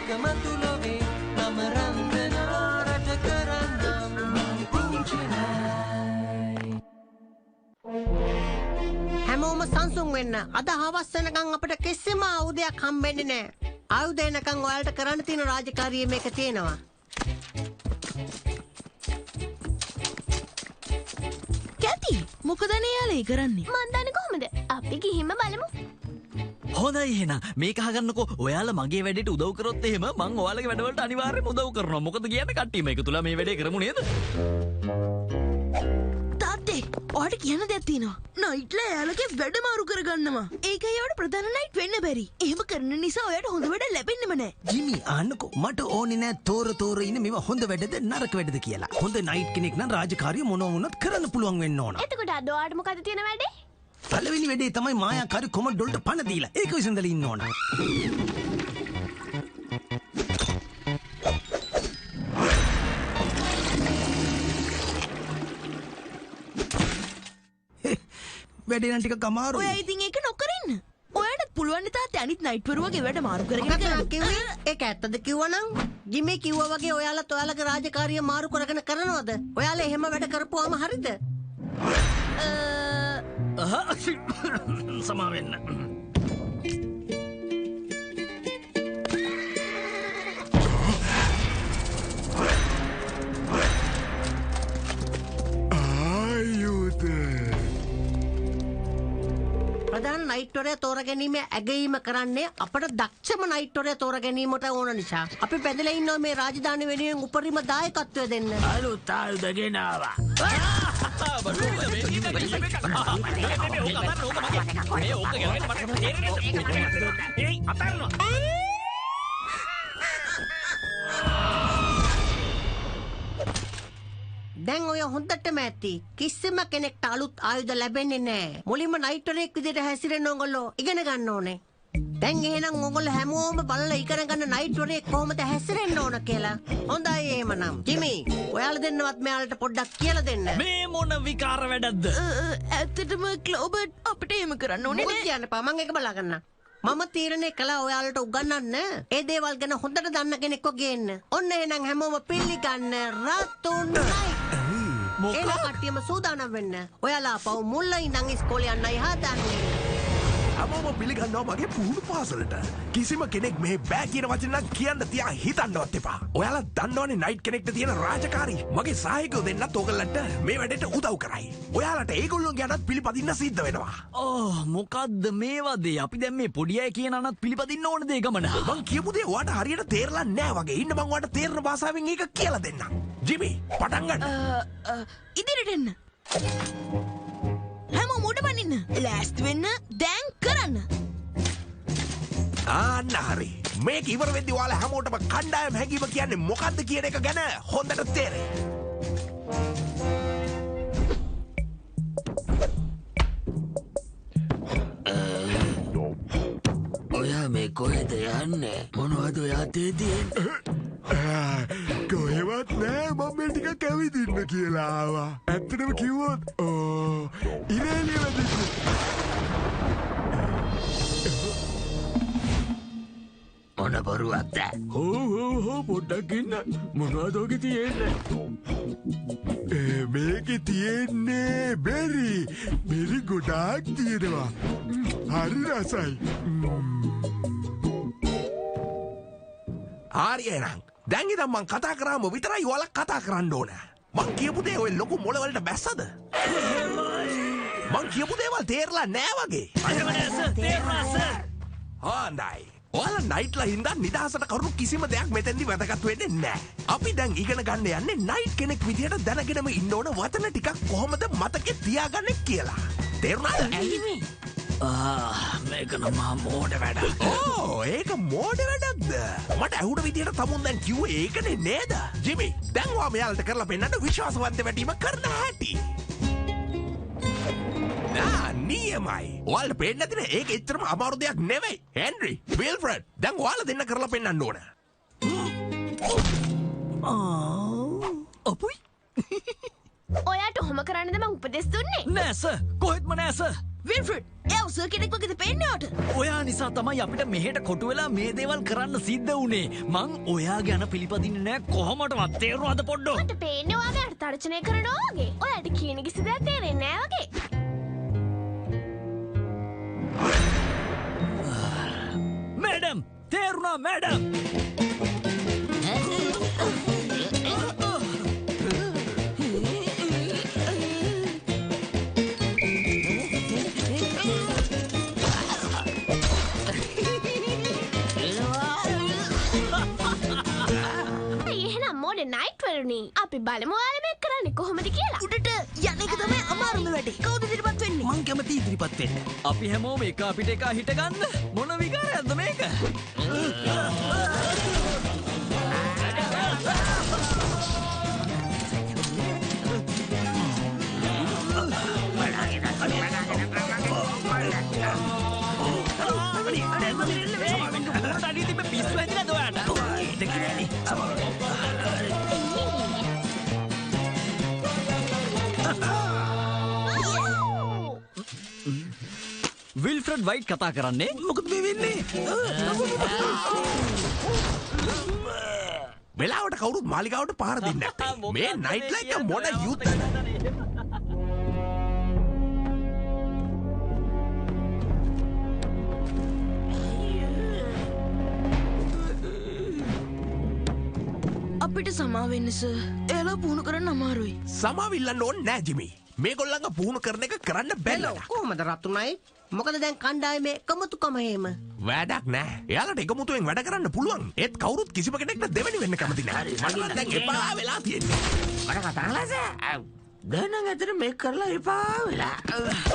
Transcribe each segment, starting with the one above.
ඒකමතු ලොවේ මම රන්දනා රට කරන්නම් පුංචිනයි. හැමෝම සංසුන් වෙන්න. අද හවස් වෙනකන් අපිට කිසිම ආයුධයක් හම්බෙන්නේ නැහැ. ආයුධ එනකන් ඔයාලට කරන්න තියෙන රාජකාරිය මේක තියෙනවා. කැති මොකද යාලේ කරන්නේ? මන් දන්නේ කොහමද? අපි ගිහින්ම බලමු. හොඳයි එහෙනම් මේක අහගන්නකෝ. ඔයාලා මගේ වැඩේට උදව් කරොත් එහෙම මං ඔයාලගේ වැඩවලට අනිවාර්යයෙන්ම උදව් කරනවා. මොකද කියන්නේ කට්ටියම එකතු වෙලා මේ වැඩේ කරමු නේද? තාත්තේ ඔයාලට කියන්න දෙයක් තියෙනවා. නයිට්ලා යාලගේ වැඩ මාරු කරගන්නවා. ඒකයි ඔයාලට ප්‍රධාන නයිට් වෙන්න බැරි. එහෙම කරන නිසා ඔයාලට හොඳ වැඩ ලැබෙන්නෙම නැහැ. ජිමි අහන්නකෝ මට ඕනේ නෑ තෝර ඉන්න මේව හොඳ වැඩද නරක වැඩද කියලා. හොඳ නයිට් කෙනෙක් නම් රාජකාරිය මොනවා වුණත් කරන්න පුළුවන් වෙන්න ඕන. එතකොට අද ඔයාලට මොකද තියෙන වැඩේ? පළවෙනි වැඩේ තමයි මායාකාරී කොමඩ් වලට පණ දීලා ඒක විසඳලා ඉන්න ඕන. වැඩේ නම් ටිකක් අමාරුයි. ඔයා ඉතින් ඒක නොකර ඉන්න. ඔයාලට පුළුවන් නේ තාත්තේ අනිත් නයිට් වරු වගේ වැඩ මාරු කරගෙන මොකක්ද කරන්න. කිව්වේ? ඒක ඇත්තද කිව්වනම්? ජිමි කිව්වා වගේ ඔයාලත් ඔයාලගේ රාජකාරිය මාරු කරගෙන කරනවද? ඔයාලා එහෙම වැඩ කරපුවාම හරිද? සමා වෙන්න. ප්‍රධාන නයිට්වරයා තෝරගැනීමේ ඇගයීම කරන්නේ අපට දක්ෂම නයිට්වරයා තෝරගැනීමට ඕන නිසා. අපි පැදලා ඉන්නවා මේ රාජධානි වෙනුවෙන් උපරිම දායකත්වය දෙන්න. අලුත් ආයුධ ගෙනාවා. දැන් ඔය හොඳටම ඇති. කිසිම කෙනෙක්ට අලුත් ආයුධ ලැබෙන්නේ නැහැ. මුලින්ම නයිට්වරයෙක් විදිහට හැසිරෙන්න ඕගොල්ලෝ ඉගෙන ගන්න ඕනේ. දැන් එහෙනම් ඕගොල්ලෝ හැමෝම බලලා ඉගෙන ගන්න නයිට්වරයෙක් කොහොමද හැසිරෙන්න ඕන කියලා. හොඳයි එහෙමනම්. ජිමි, ඔයාලා දෙන්නවත් මෙයාලට පොඩ්ඩක් කියලා දෙන්න. මේ මොන විකාර වැඩක්ද? ඇත්තටම ක්ලෝබර්ට් අපිට එහෙම කරන්න ඕනේ මොකද නෑ. කියන්න එපා. මම ඒක බලා ගන්න. මම තීරණය කළා ඔයාලට උගන්වන්න ඒ දේවල් ගැන හොඳට දන්න කෙනෙක්ව ගේන්න. ඔන්න එහෙනම් හැමෝම පිළිගන්න රතුන්යි. එන කට්ටියම සූදානම් වෙන්න. ඔයාලා පව් මුල්ල ඉඳන් ඉස්කෝලේ යන්නයි හදන්නේ. හැමෝම පිළිගන්නවා මගේ පුහුණු පාසලට. කිසිම කෙනෙක් මේ බෑ කියන වචන නම් කියන්න තියා හිතන්නවත් එපා. ඔයාලා දන්නවනේ නයිට් කෙනෙක්ට තියෙන රාජකාරී. මගේ සහායකයෝ දෙන්නත් ඕගලන්ට මේ වැඩේට උදව් කරයි. ඔයාලට ඒගොල්ලෝ ගැනත් පිළිපදින්න සිද්ධ වෙනවා. ඕ මොකද්ද මේවදේ? අපි දැන් මේ පොඩි අය කියන අනත් පිළිපදින්න ඕන දේ ගමන. මං කියපු දේ ඔයාට හරියට තේරලා නෑ වගේ. ඉන්න මං ඔයාට තේරෙන භාෂාවෙන් ඒක කියලා දෙන්නම්. ජිමි පටන් ගන්න. ඉදිරියට එන්න. හැමෝම උඩ පනින්න. ලෑස්ති වෙන්න දැන් කරන්න. ආන්න හරි. මේක ඉවර වෙද්දී ඔයාලා හැමෝටම කණ්ඩායම් හැඟීම කියන්නේ මොකද්ද කියන එක ගැන හොඳට තේරෙයි. ඔයා මේ කොහෙද යන්නේ? මොනවද ඔයා තියෙන්නේ? කොහෙවත් නෑ මම මේ ටිකක් ඇවිදින්න කියලා ආවා. ඇත්තටම කිව්වොත් ඉරේලිය වැදින්න. මොන බොරුවක්ද? හෝ පොඩ්ඩක් ඉන්න. මොනවද ඔගේ තියෙන්නේ? මේකේ තියෙන්නේ බෙරි. බෙරි ගොඩාක් තියෙනවා. හරි රසයි. ආරියනම් දැන් ඉතින් මං කතා කරාම විතරයි ඔයාලා කතා කරන්න ඕන. මං කියපු දේ ඔය ලොකු මොළ වලට බැස්සද? මං කියපු දේවල් තේරලා නෑ වගේ. හොඳයි. ඔයාලා නයිට්ලා හින්දා නිදහසට කරුණු කිසිම දෙයක් මෙතෙන්දි වැදගත් වෙන්නේ නෑ. අපි දැන් ඉගෙන ගන්න යන්නේ නයිට් කෙනෙක් විදියට දැනගෙනම ඉන්න ඕන වචන ටිකක් කොහොමද මතකේ තියාගන්නේ කියලා. තේරුණාද? මේක නම් මෝඩ වැඩක්. ඕ ඒක මෝඩ වැඩක්ද? මට ඇහුණ විදියට තමුන් දැන් කිව්වේ ඒකනේ නේද? ජිමි දැන් ඔයා මෙයාලට කරලා පෙන්නන්න විශ්වාසවන්ත වැඩිම කරන හැටි. නියමයි. ඔයාලට පේන්නේ නැතිනේ ඒක එච්චරම අමාරු දෙයක් නෙවෙයි. හෙන්රි, විල්ෆ්‍රඩ් දැන් ඔයාලා දෙන්න කරලා පෙන්නන්න ඕන. අපුයි ඔයාට ඔහොම කරන්නද මං උපදෙස් දුන්නේ? නෑ සර්. කොහෙත්ම නෑ සර්. විල්ෆ්‍රඩ් එයා සර් කෙනෙක් වගේද පේන්නේ ඔයාට? ඔයා නිසා තමයි අපිට මෙහෙට කොටු වෙලා මේ දේවල් කරන්න සිද්ධ වුණේ. මං ඔයා ගැන පිළිපදින්නේ නෑ කොහොමටවත්. තේරුණාද පොඩ්ඩෝ? මට පේන්නේ ඔයාගේ අර තර්ජනය කරනවා වගේ. ඔයාට කියන කිසි දෙයක් තේරෙන්නේ නෑ වගේ. මැඩම් තේරුණා මැඩම්. අපි බලමු ඔයාලා මේක කරන්නේ කොහොමද කියලා. උඩට යන එක තමයි අමාරුම වැඩේ. කවුද ඉදිරිපත් වෙන්නේ? මං කැමති ඉදිරිපත් වෙන්න. අපි හැමෝම එක අපිට එක හිට ගන්න. මොන විකාරයක්ද මේක? පිස්සු හැදිලාද ඔයාට? විල්ෆ්‍රඩ් වයිට් කතා කරන්නේ. මොකද මේ වෙන්නේ? වෙලාවට කවුරුත් මාලිගාවට පාර දෙන්නේ නැත්තේ. මේ නයිට් ලයිෆ් එක මොන යුත් අපිට සමා වෙන්න සර්. එයාලා පුහුණු කරන්න අමාරුයි. සමාවිල්ලන්න ඕනේ නෑ ජිමි. මේගොල්ලන්ව පුහුණු කරන එක කරන්න බැහැ. කොහොමද රතුනයි? මොකද දැන් කණ්ඩායමේ එකමුතුකම හේම. වැඩක් නෑ. එයාලට එකමුතුවෙන් වැඩ කරන්න පුළුවන්. ඒත් කවුරුත් කිසිම කෙනෙක්ට දෙවෙනි වෙන්න කැමති නෑ. මට දැන් එපා වෙලා තියෙන්නේ. මට කතා කළාද? දැන් ඇතර මේක කරලා එපා වෙලා.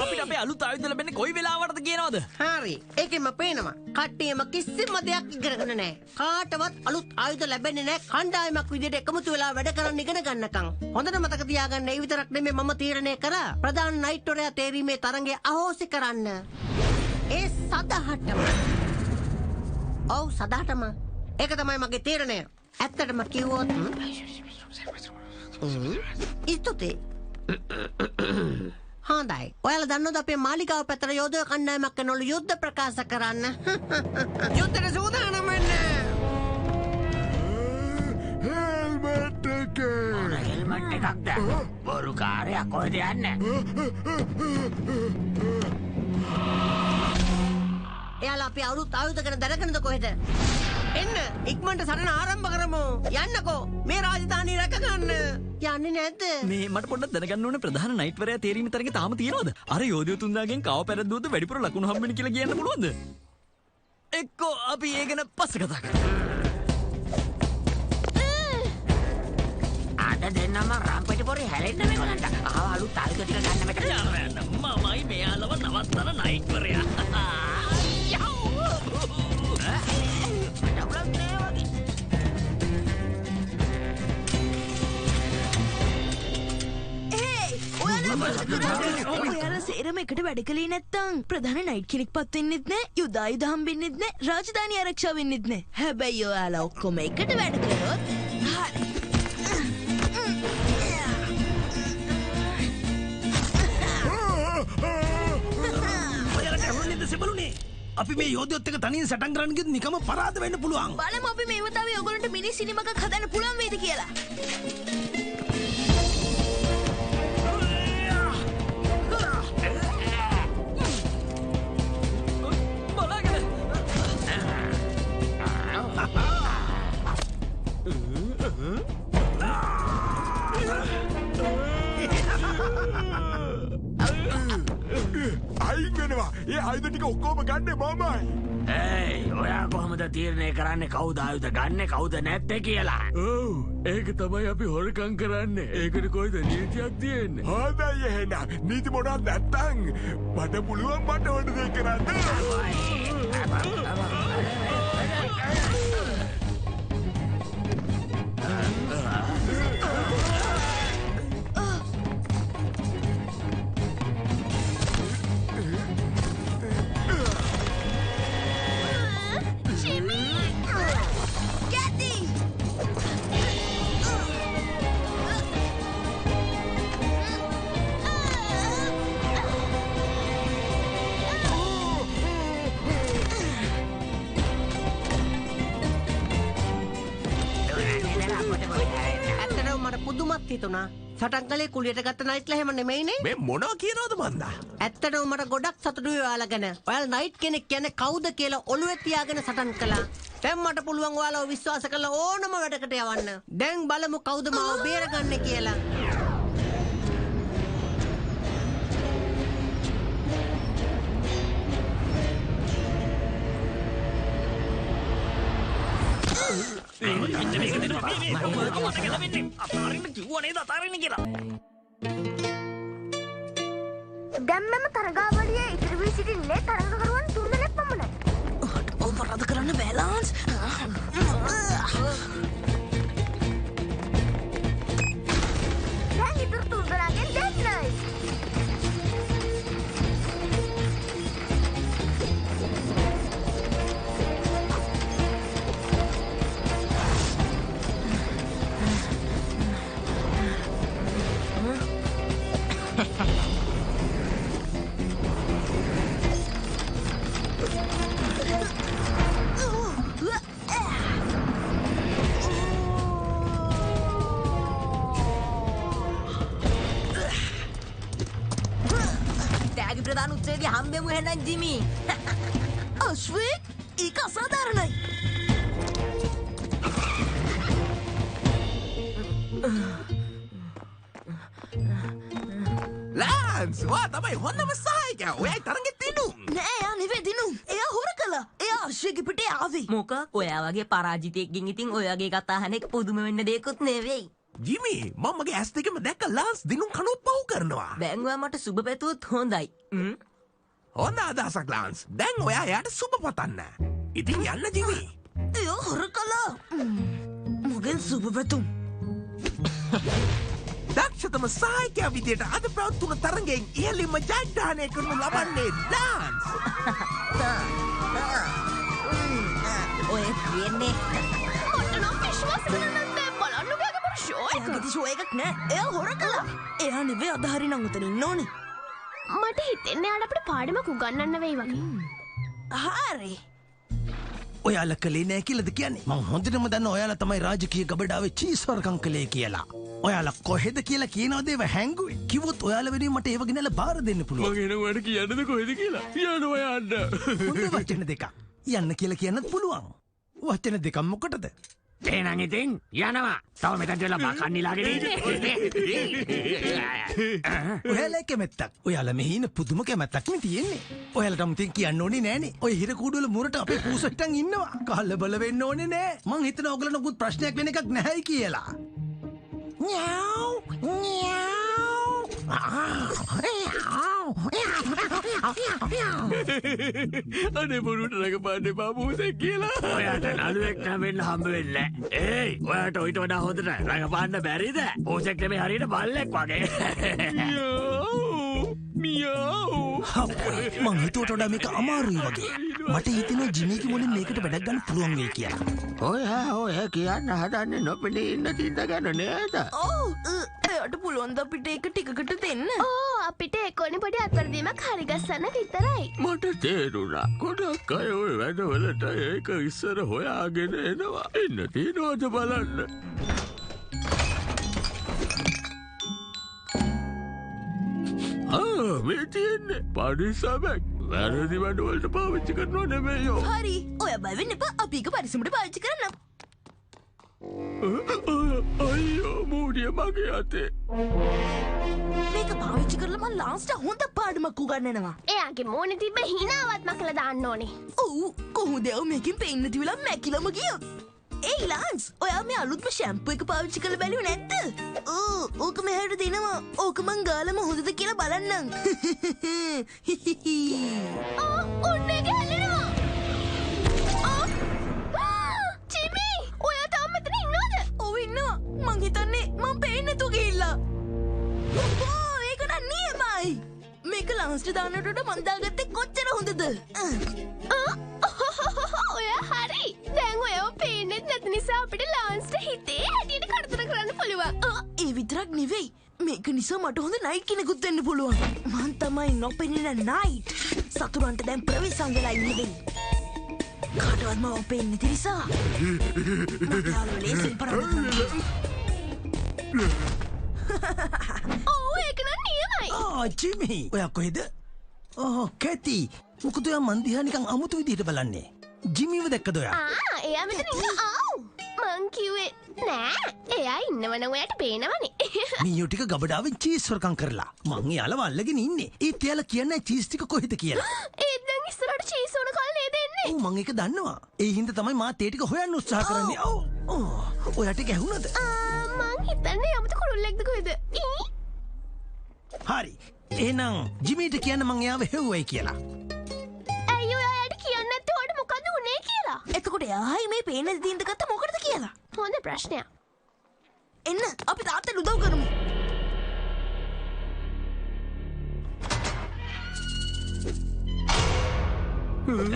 අපිට අපේ අලුත් ආයුධ ලැබෙන්නේ කොයි වෙලාවටද කියනවද? හරි. ඒකෙම පේනවා. කට්ටියම කිසිම දෙයක් ඉගෙනගෙන නැහැ. කාටවත් අලුත් ආයුධ ලැබෙන්නේ නැහැ. කණ්ඩායමක් විදිහට එකමුතු වෙලා වැඩ කරන්න ඉගෙන ගන්නකම්. හොඳට මතක තියාගන්න. ඒ විතරක් නෙමෙයි මම තීරණය කරා. ප්‍රධාන නයිට් වරයා තේරීමේ තරඟය අහෝසි කරන්න. ඒ සදහටම. ඔව් සදහටම. ඒක තමයි මගේ තීරණය. ඇත්තටම කිව්වොත් ඉස්තුතියි. හොඳයි. ඔයාලා දන්නවද අපේ මාලිගාව පැත්තට යෝධ කණ්ඩායමක් කරනවලු යුද්ධ ප්‍රකාශ කරන්න. යුද්ධයට සූදානම් වෙන්න. හෙල්මට් එක. හෙල්මට් එකක්ද? බොරු කාර්යයක් කොහෙද යන්නේ? එයාලා අපි අලුත් ආයුධ ගැන දැනගෙනද කොහෙද? එන්න ඉක්මනට සරණ ආරම්භ කරමු. යන්නකෝ. මේ රාජධානිය රැක ගන්න. යන්නේ නැද්ද? මේ මට පොඩ්ඩක් දැනගන්න ඕනේ ප්‍රධාන නයිට් වරයා තේරීමේ තරඟේ තාම තියෙනවද? අර යෝධයෝ තුන්දාගෙන් කාව පැරද්දුවද වැඩිපුර ලකුණු හම්බෙන්න කියලා කියන්න පුළුවන්ද? එක්කෝ අපි ඒ ගැන පස්සේ කතා කරමු. අද දෙන්නම රම්පෙටි පොරේ හැලෙන්න මේගොල්ලන්ට. අලුත් ආයුධ ටික ගන්න මෙතන. මමයි මෙයාලව නවත්තන නයිට් වරයා. ඔයාලා සේරම එකට වැඩ කළේ නැත්තම් ප්‍රධාන නයිට් කෙනෙක් පත් වෙන්නෙත් නෑ, යුද ආයුධ හම්බෙන්නෙත් නෑ, රාජධානිය ආරක්ෂා වෙන්නෙත් නෑ. හැබැයි ඔයාලා ඔක්කොම එකට වැඩ කළොත් හරි. ඔයාලට ඇහුණේද සෙබළුනේ? අපි මේ යෝධයොත් එක්ක තනියෙන් සටන් කරන්න ගියොත් නිකම්ම පරාද වෙන්න පුළුවන්. බලමු අපි මේ වතාවේ ඔයගොල්ලන්ට මිනි සිනමකක් හදන්න පුළුවන් වේද කියලා. අයින් වෙනවා. ඒ ආයුධ ටික ඔක්කොම ගන්නේ මමයි. ඒයි ඔයා කොහොමද තීරණය කරන්නේ කවුද ආයුධ ගන්නෙ කවුද නැත්තේ කියලා? ඔව් ඒක තමයි අපි හොරකම් කරන්නේ. ඒකට කොයිද නීතියක් තියෙන්නේ? හොඳයි එහෙනම්. නීති මොනවද නැත්තම් මට පුළුවන් මට ඕන දේ කරන්න. පුදුමත් හිතුණා. සටන් කලේ කුලියට ගත්ත නයිට්ලා එහෙම නෙමෙයිනේ. මේ මොනවා කියනවද මන්දා? ඇත්තටම මට ගොඩක් සතුටුයි ඔයාලා ගැන. ඔයාලා නයිට් කෙනෙක් කියන්නේ කවුද කියලා ඔළුවේ තියාගෙන සටන් කළා. දැන් මට පුළුවන් ඔයාලව විශ්වාස කරලා ඕනම වැඩකට යවන්න. දැන් බලමු කවුද මාව බේරගන්නේ කියලා. දැම්මම තරගාවලියේ ඉතිරි වී සිටින්නේ තරගකරුවන් 3 දෙනෙක් පමණයි. ඔපරාධ කරන්න බැලන්ස්. දැන් ඉතුරු 3 දෙනාගෙන් දෙන්නයි. ටැග් ප්‍රධාන උත්සවයේදී හම්බෙමු එහෙනම් ජිමි. අශ්වික් ඒක අසාධාරණයි. ලෑන්ස් වා තමයි හොඳම සහායකයා. ඔයයි තරගෙ දිනුම්. නෑ එයා නෙවෙයි දිනුම්. එයා හොර කළා. එයා අශ්වික්ගේ පිටේ ආවේ. මොකක් ඔයා වගේ පරාජිතයෙක්ගෙන් ඉතින් ඔයගේ කතා අහන එක පුදුම වෙන්න දෙයක්වත් නෙවෙයි. ජිමි මම මගේ ඇස් දෙකම දැක්ක ලාන්ස් දිනුම් කනුත් පව් කරනවා. දැන් ඔයා මට සුබ පැතුවොත් හොඳයි. හොඳ අදහසක් ලාන්ස්. දැන් ඔයා එයාට සුබ පතන්න. ඉතින් යන්න ජිමි. එයා හොර කළා. මොගෙන් සුබ පැතුම්. දක්ෂතම සහායකයා විදියට අද පැවැත්වුණු තරඟයෙන් ඉහළින්ම ජයග්‍රහණය කරනු ලබන්නේ ලාන්ස්. ඔය කියන්නේ මට නම් විශ්වාස කරන්න බැහැ. බලන්න ඔයාගේ මොන ෂෝ එක. එයාගේ ෂෝ එකක් නෑ. එයා හොර කළා. එයා නෙවෙයි අදහරි නම් උතන ඉන්න ඕනේ. මට හිතෙන්නේ යාට අපිට පාඩමක් උගන්වන්න වෙයි වගේ. හරි. ඔයාලා කලේ නෑ කියලාද කියන්නේ? මං හොඳටම දන්න ඔයාලා තමයි රාජකීය ගබඩාවේ චීස් වර්කම් කළේ කියලා. ඔයාලා කොහෙද කියලා කියනවද ඒව හැංගුවේ? කිව්වොත් ඔයාලා වෙනුවෙන් මට ඒව ගෙනල්ලා බාර දෙන්න පුළුවන්. මං එනවාට කියන්නද කොහෙද කියලා. යනවා යන්න. හොඳ වචන දෙකක්. යන්න කියලා කියන්නත් පුළුවන්. වචන දෙකක් මොකටද? එහෙනම් ඉතින් යනවා. තව මෙතනට වෙලා බකන් නිලාගෙන ඉන්නේ. ඔයාලා කැමැත්තක්. ඔයාලා මෙහි ඉන්න පුදුම කැමැත්තක් නේ තියෙන්නේ. ඔයාලට අමුතින් කියන්න ඕනේ නෑනේ. ඔය හිර කූඩු වල මුරට අපේ පූස හිටන් ඉන්නවා. කලබල වෙන්න ඕනේ නෑ. මං හිතනවා ඔයගොල්ලෝ මොකුත් ප්‍රශ්නයක් වෙන එකක් නැහැයි කියලා. න්‍යාව් අනේ බොරුවට රඟපාන්න එපා මූසෙක් කියලා. ඔයාට නළුවෙක් නැවෙන්න හම්බ වෙන්නේ නැහැ. ඒයි ඔයාට ඔයිට වඩා හොඳට රඟපාන්න බැරිද? ඕසෙක් නෙමෙයි හරියට බල්ලෙක් වගේ. මියාව්. මං හිතුවට වඩා මේක අමාරුයි වගේ. මට හිතෙනවා ජිමීගේ මොලෙන් මේකට වැඩක් ගන්න පුළුවන් වෙයි කියලා. ඔය කියන්න හදන්නේ නොපෙනී ඉන්න තින්ද ගැන නේද? ඔව්. එයාට පුළුවන් ද අපිට ඒක ටිකකට දෙන්න? ඕ අපිට එකොනේ පොඩි අත්පැරදීමක් හරි ගස්සන්න විතරයි. මට තේරුණා. ගොඩක් අය ඔය වැඩවලට ඒක ඉස්සර හොයාගෙන එනවා. එන්න තියනවාද බලන්න. මේ තියෙන්නේ පරිස්සමක්. වැරදි වැඩවලට පාවිච්චි කරනවා නෙමෙයියෝ. හරි. ඔය බය වෙන්න එපා. අපි ඒක පරිස්සමට පාවිච්චි කරන්න. අයියෝ මූඩිය මගේ අතේ. මේක පාවිච්චි කරලා මම ලාස්ට් හොඳ පාඩමක් උගන්වනවා. එයාගේ මෝනේ තිබ්බ හිනාවත් මකලා දාන්න ඕනේ. ඔව් කොහොමද ඔය මේකෙන් පෙන්න තියලා මැකිලම ගියොත්? ඒයි ලාන්ස් ඔයා මේ අලුත්ම ෂැම්පූ එක පාවිච්චි කරලා බැලුවේ නැද්ද? ඕක මෙහෙට දෙනවා. ඕක මං ගාලම හොඳද කියලා බලන්නම්. ඔන්න ගැලෙනවා. ජිමි ඔයා තාම මෙතන ඉන්නවද? ඔව් ඉන්නවා. මං හිතන්නේ මං පේන්නේ නැතුව ගිහිල්ලා. ඒක නම් නියමයි. මේක ලාන්ස්ට දාන්නට මං දාගත්තේ කොච්චර හොඳද? ඔයා හරි. දැන් ඔයව පේන්නේ නැති නිසා අපිට ලාන්ස්ට හිතේ හැටියට කරදර කරන්න පුළුවන්. ඒ විතරක් නෙවෙයි. මේක නිසා මට හොඳ නයිට් කෙනෙකුත් වෙන්න පුළුවන්. මං තමයි නොපෙනෙන නයිට්. සතුරන්ට දැන් ප්‍රවේශම් වෙලා ඉන්නේ. කාටවත් මම පේන්නේ නැති නිසා. මට යාළුවෝ ලේසියෙන් පරාද කරන්න. ඕ ඒක නම් නියමයි. ජිමි ඔයා කොහෙද? කැති මොකද ඔයා මන් දිහා නිකන් අමුතු විදිහට බලන්නේ? ජිමිව දැක්කද ඔයා? එයා මෙතන ඉන්න. මං කිව්වේ නෑ. එයා ඉන්නවන ඔයාට පේනවනේ. මීයෝ ටික ගබඩාවෙන් චීස් වරකම් කරලා මං එයාලව අල්ලගෙන ඉන්නේ. ඒත් එයාලා කියන්නේ චීස් ටික කොහෙද කියලා. ඒත් දැන් ඉස්සරහට චීස් ඕන කාලේ නේද එන්නේ? ඔව් මං ඒක දන්නවා. ඒ හින්දා තමයි මාත් ඒ ටික හොයන්න උත්සාහ කරන්නේ. ඔව් ඔයාට ඒක ඇහුණද? මං හිතන්නේ යමුතු කුරුල්ලෙක්ද කොහෙද? හරි. එහෙනම් ජිමිට කියන්න මං එයාව හෙව්වයි කියලා. ඇයි ඔයාට කියන්නේ නැත්තේ ඔයාට මොකද්ද උනේ කියලා? එතකොට එයායි මේ පේන දින්ද ගත්ත මොකටද කියලා? හොඳ ප්‍රශ්නයක්. එන්න අපි තාත්තට උදව් කරමු.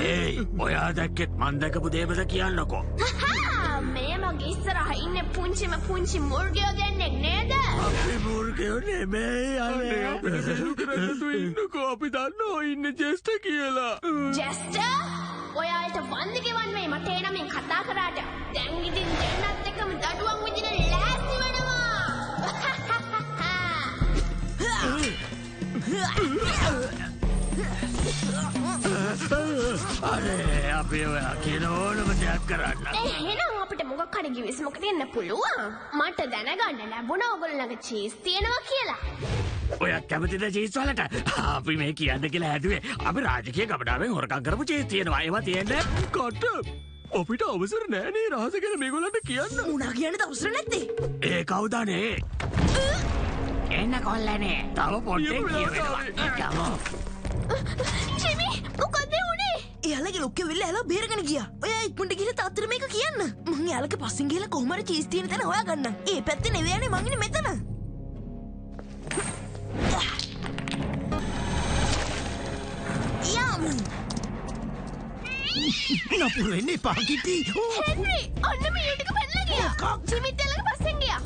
ඒයි ඔයා දැක්කෙත් මන් දැකපු දේවද කියන්නකෝ. මේ මගේ ඉස්සරහ ඉන්නේ පුංචි මුර්ගයෝ දෙන්නෙක් නේද? අපි මුර්ගයෝ නෙමෙයි අනේ. ඉන්නකෝ අපි දන්නවා ඉන්න ජෙස්ට කියලා. ජෙස්ට? ඔයාලට වන්දි ගෙවන්නේ මට ඒ නමින් කතා කරාට. දැන් ඉතින් දෙන්නත් එක්කම දඩුවම් විදින ලෑස්ති වෙනවා. අනේ අපි ඔයා කියන ඕනම දෙයක් කරන්න. එහෙනම් අපිට මොකක් හරි කිවිසුමකට එන්න පුළුවන්. මට දැනගන්න ලැබුණා ඔයගොල්ලන්ගේ චීස් තියෙනවා කියලා. ඔයා කැමතිද චීස් වලට? අපි මේ කියන්න කියලා හැදුවේ අපි රාජකීය ගබඩාවෙන් හොරකම් කරපු චීස් තියෙනවා. ඒවා තියෙන්නේ කොට. අපිට අවසර නෑනේ රහස ගැන මේගොල්ලන්ට කියන්න. මුණා කියන්නද අවසර නැත්තේ? ඒ කවුදනේ? එන්න කොල්ලනේ. තව පොඩ්ඩක් කියවෙනවා. ජිමි මොකද උනේ? එයාලගේ ලොක්කේ වෙල්ල එයාලා බේරගෙන ගියා. ඔයා ඉක්මනට ගිහලා තාත්තට මේක කියන්න. මං එයාලගේ පස්සෙන් ගිහලා කොහොම හරි චීස් තියෙන තැන හොයාගන්න. ඒ පැත්තේ නෙවෙයි යන්නේ මං ඉන්නේ මෙතන. යම්. නපුරෙන්නේ පාකිටි. හෙන්රි අන්න මේ ටික පැනලා ගියා. ජිමිත් එයාලගේ පස්සෙන් ගියා.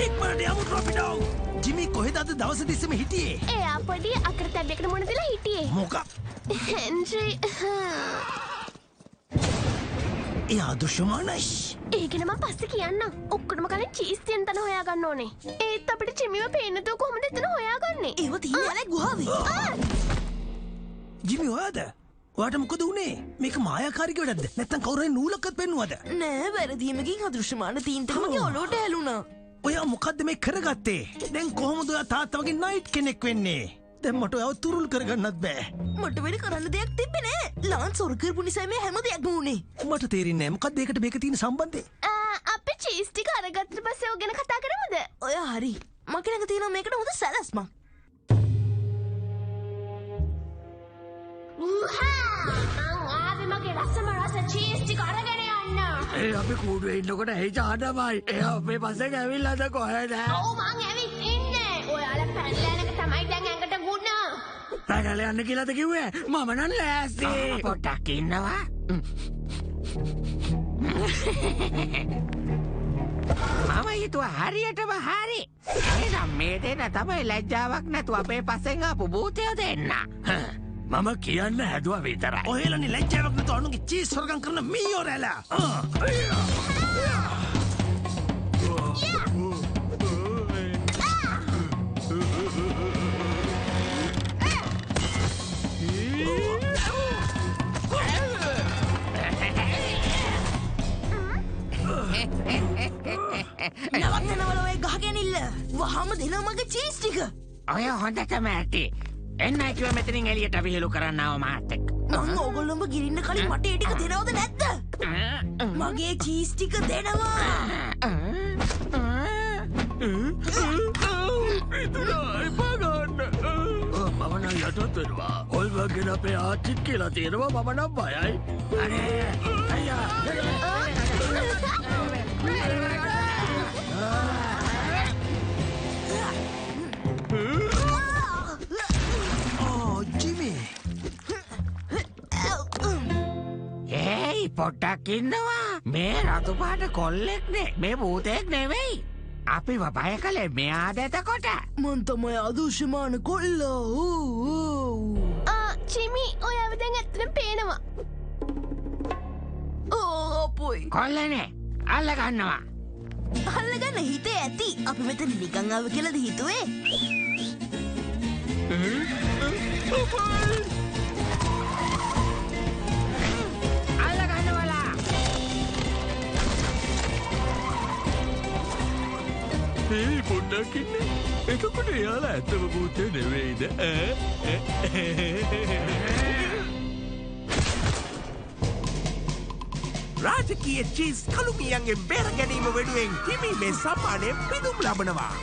ඉක්මනට යමු ට්‍රොපිඩෝ. ජිමි කොහෙද අද දවස් තිස්සෙම හිටියේ? එයා පොඩි අකරතැබ්බයකට මුණ දීලා හිටියේ. මොකක්? හෙන්රි එයා දුෂ්මනයි. ඒ ගැන මම පස්සේ කියන්නම්. ඔක්කොටම කලින් චීස් තියෙන තැන හොයාගන්න ඕනේ. ඒත් අපිට ජිමිව පේන්න තෝ කොහොමද එතන හොයාගන්නේ? ඒව තියෙන්නේ යාලේ ගුහාවේ. ජිමි ඔයාද? ඔයාට මොකද උනේ? මේක මායාකාරී වැඩක්ද? නැත්නම් කවුරු හරි නූලක්වත් පෙන්නුවද? නෑ වැරදීමකින් අදෘශ්‍යමාන තීන්තකම මගේ ඔලුවට ඇලුනා. ඔයා මොකද්ද මේ කරගත්තේ? දැන් කොහොමද ඔයා තාත්තා වගේ නයිට් කෙනෙක් වෙන්නේ? දැන් මට ඔයාව තුරුල් කරගන්නත් බෑ. මට වෙන කරන්න දෙයක් තිබ්බේ නෑ. ලාන්ස් ඔර කරපු නිසා මේ හැම දෙයක්ම උනේ. මට තේරෙන්නේ නෑ මොකද්ද ඒකට මේක තියෙන සම්බන්ධය? අපි චීස් ටික අරගත්තට පස්සේ ඔය ගැන කතා කරමුද? ඔය හරි. මගේ ළඟ තියෙනවා මේකට හොඳ සැලැස්මක්. ආවේ මගේ රසම රස චීස් ටික අරගෙන යන්න. ඒ අපි කූඩුවේ ඉන්නකොට ඇයි ජාඩමයි. එයා අපේ පස්සෙන් ඇවිල්ලාද කොහෙද? ඔව් මං ඇවිත් ඉන්නේ. ඔයාලා පැනලා යනක තමයි දැන් ඇඟට ගුණ. පැනලා යන්න කියලාද කිව්වේ? මම නම් ලෑස්ති. පොඩ්ඩක් ඉන්නවා. මම හිතුවා හරියටම හරි. එහෙනම් මේ දෙන්න තමයි ලැජ්ජාවක් නැතුව අපේ පස්සෙන් ආපු භූතයෝ දෙන්න. මම කියන්න හැදුවා විතරයි. ඔයාලනේ ලැජ්ජාවක් නැතුව අනුන්ගේ චීස් හොරගම් කරන මීයෝ රැලා. නවත්තනවල ඔය ගහගෙන ඉල්ල. වහාම දෙනවා මගේ චීස් ටික. ඔය හොඳටම ඇති. එන්න කිව්ව මෙතනින් එළියට අපි හෙළු කරන්න ආව මාත් එක්ක. මම ඕගොල්ලොම ගිරින්න කලින් මට ඒ ටික දෙනවද නැද්ද? මගේ චීස් ටික දෙනවා. මම නම් යටත් වෙනවා. ඔය වගේ අපේ ආච්චිත් කියලා තියෙනවා මම නම් බයයි. අනේ අයියා. ඒයි පොඩ්ඩක් ඉන්නවා. මේ රතු පාට කොල්ලෙක්නේ. මේ භූතයෙක් නෙවෙයි. අපිව බය කළේ මෙයාද එතකොට? මං තමයි අදෘශ්‍යමාන කොල්ලා. ජිමි ඔයාව දැන් ඇත්තටම පේනවා. අපෝ කොල්ලොයි. කොල්ලනේ අල්ල ගන්නවා. අල්ලගන්න හිතේ ඇති. අපි මෙතන නිකන් ආව කියලාද හිතුවේ? අල්ල ගන්නවලා. ඒ පොඩ්ඩක් ඉන්න. එතකොට එයාලා ඇත්තම භූතය නෙවෙයිද? රාජකීය චීස් කළුමියන්ගේ බේර ගැනීම වෙනුවෙන් හිමි මේ සම්මානය පිදුම් ලබනවා.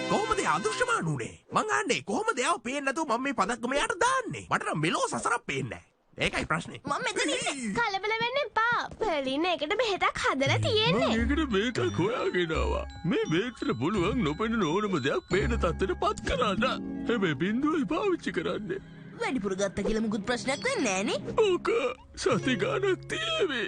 කොහොමද අදෘශ්‍යමාන වුණේ? මං අහන්නේ කොහොමද එයාව පේන්නේ නැතුව මම මේ පදක්කම යාට දාන්නේ? මට නම් මෙලෝ සසරක් පේන්නේ නැහැ. ඒකයි ප්‍රශ්නේ. මම මෙතන ඉන්නේ. කලබල වෙන්න එපා. පර්ලින් එකට බෙහෙතක් හදලා තියෙන්නේ. මම ඒකට මේකක් හොයාගෙන ආවා. මේ මේකට පුළුවන් නොපෙනෙන ඕනම දෙයක් පේන තත්ත්වයට පත් කරන්න. හැබැයි බින්දුවයි පාවිච්චි කරන්නේ. වැඩිපුර ගත්ත කියලා මුකුත් ප්‍රශ්නයක් වෙන්නේ නැහනේ. ඕක සති ගානක් තියේවි.